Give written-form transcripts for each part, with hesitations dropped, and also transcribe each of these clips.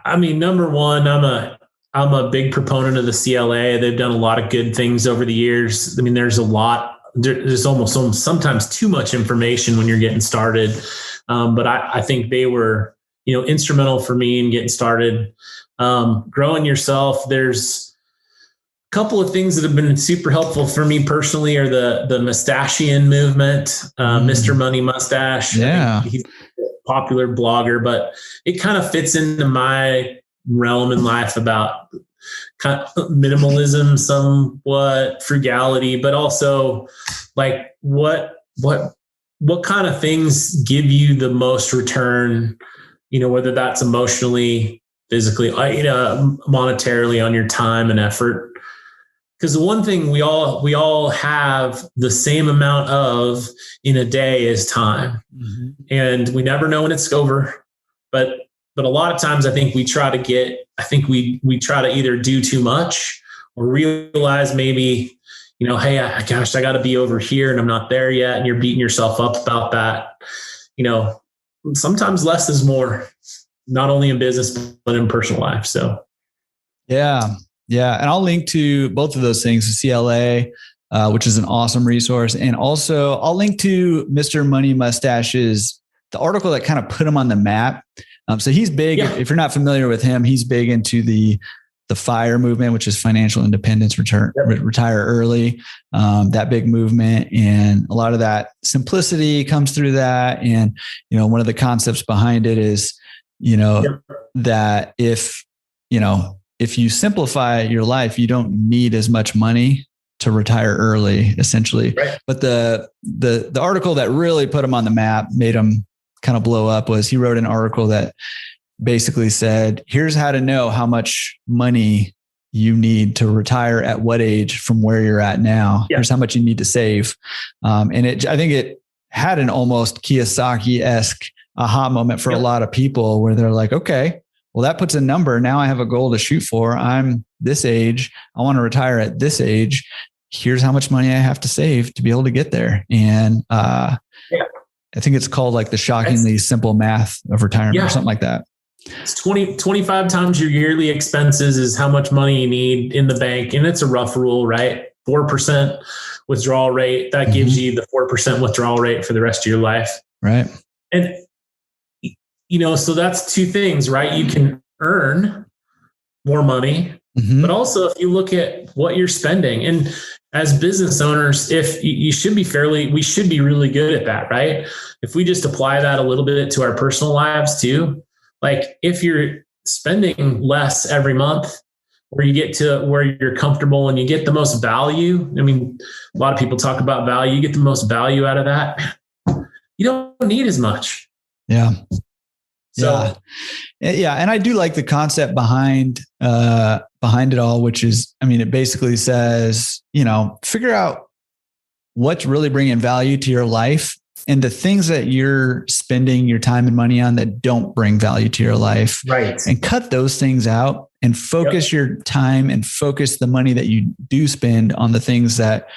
I mean, number one, I'm a big proponent of the CLA. They've done a lot of good things over the years. I mean, there's almost sometimes too much information when you're getting started. But I think they were, instrumental for me in getting started. Growing yourself. There's a couple of things that have been super helpful for me personally are the Mustachian movement, Mr. Money Mustache. Yeah. He's a popular blogger, but it kind of fits into my realm in life about kind of minimalism, somewhat frugality, but also like what kind of things give you the most return, whether that's emotionally, physically, monetarily on your time and effort. Because the one thing we all have the same amount of in a day is time. Mm-hmm. And we never know when it's over. But a lot of times I think we try to either do too much or realize maybe, hey, I got to be over here and I'm not there yet. And you're beating yourself up about that. Sometimes less is more, not only in business, but in personal life. So. Yeah. Yeah. And I'll link to both of those things, the CLA, which is an awesome resource. And also I'll link to Mr. Money Mustache's, the article that kind of put him on the map. So he's big. Yeah. If you're not familiar with him, he's big into the FIRE movement, which is financial independence, retire early, that big movement. And a lot of that simplicity comes through that. And, one of the concepts behind it is, that if you simplify your life, you don't need as much money to retire early, essentially. Right. But the article that really put him on the map, made him kind of blow up, was he wrote an article that basically said, here's how to know how much money you need to retire at what age from where you're at now. Yeah. Here's how much you need to save. And I think it had an almost Kiyosaki-esque aha moment for a lot of people where they're like, okay, well, that puts a number. Now I have a goal to shoot for. I'm this age. I want to retire at this age. Here's how much money I have to save to be able to get there. And I think it's called like the shockingly simple math of retirement or something like that. It's 25 times your yearly expenses is how much money you need in the bank. And it's a rough rule, right? 4% withdrawal rate. That gives you the 4% withdrawal rate for the rest of your life. Right. And, so that's two things, right? You can earn more money, but also if you look at what you're spending, and as business owners, we should be really good at that, right? If we just apply that a little bit to our personal lives too, like if you're spending less every month, where you get to where you're comfortable and you get the most value. I mean, a lot of people talk about value. You get the most value out of that. You don't need as much. Yeah. So, yeah. And I do like the concept behind it all, which is, it basically says, figure out what's really bringing value to your life and the things that you're spending your time and money on that don't bring value to your life. Right. And cut those things out and focus your time and focus the money that you do spend on the things that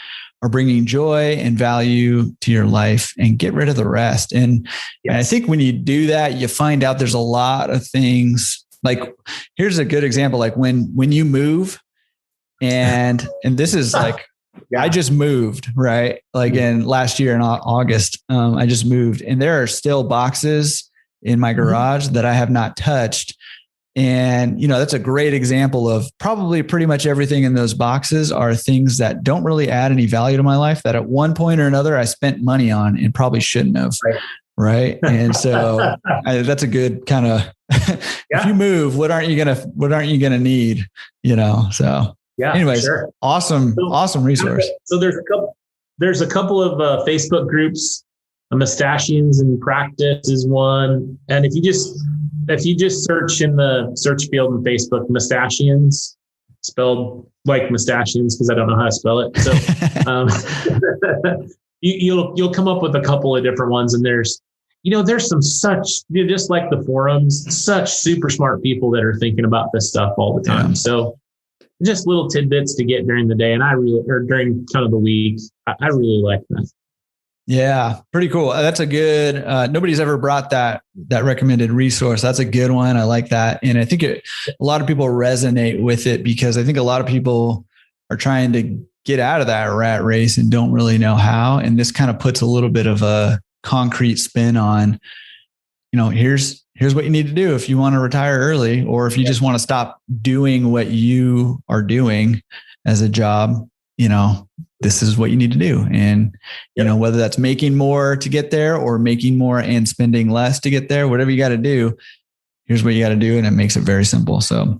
are bringing joy and value to your life, and get rid of the rest. And I think when you do that, you find out there's a lot of things. Like, here's a good example. Like when you move and this is like, I just moved, right? Like in last year in August, I just moved, and there are still boxes in my garage that I have not touched. And, that's a great example of probably pretty much everything in those boxes are things that don't really add any value to my life, that at one point or another, I spent money on and probably shouldn't have. Right. And so that's a good kind of, if you move, what aren't you going to need, so. Yeah. Anyways, awesome resource. So there's a couple of Facebook groups. Mustachians in Practice is one, and if you just search in the search field in Facebook, Mustachians, spelled like Mustachians because I don't know how to spell it. So you'll come up with a couple of different ones, and there's some just like the forums, such super smart people that are thinking about this stuff all the time. Yeah. So just little tidbits to get during the day. And during kind of the week, I really like that. Yeah, pretty cool. That's a good, nobody's ever brought that recommended resource. That's a good one. I like that. And I think a lot of people resonate with it because I think a lot of people are trying to get out of that rat race and don't really know how. And this kind of puts a little bit of a concrete spin on, here's what you need to do if you want to retire early, or if you just want to stop doing what you are doing as a job, this is what you need to do. And, whether that's making more to get there or making more and spending less to get there, whatever you got to do, here's what you got to do. And it makes it very simple. So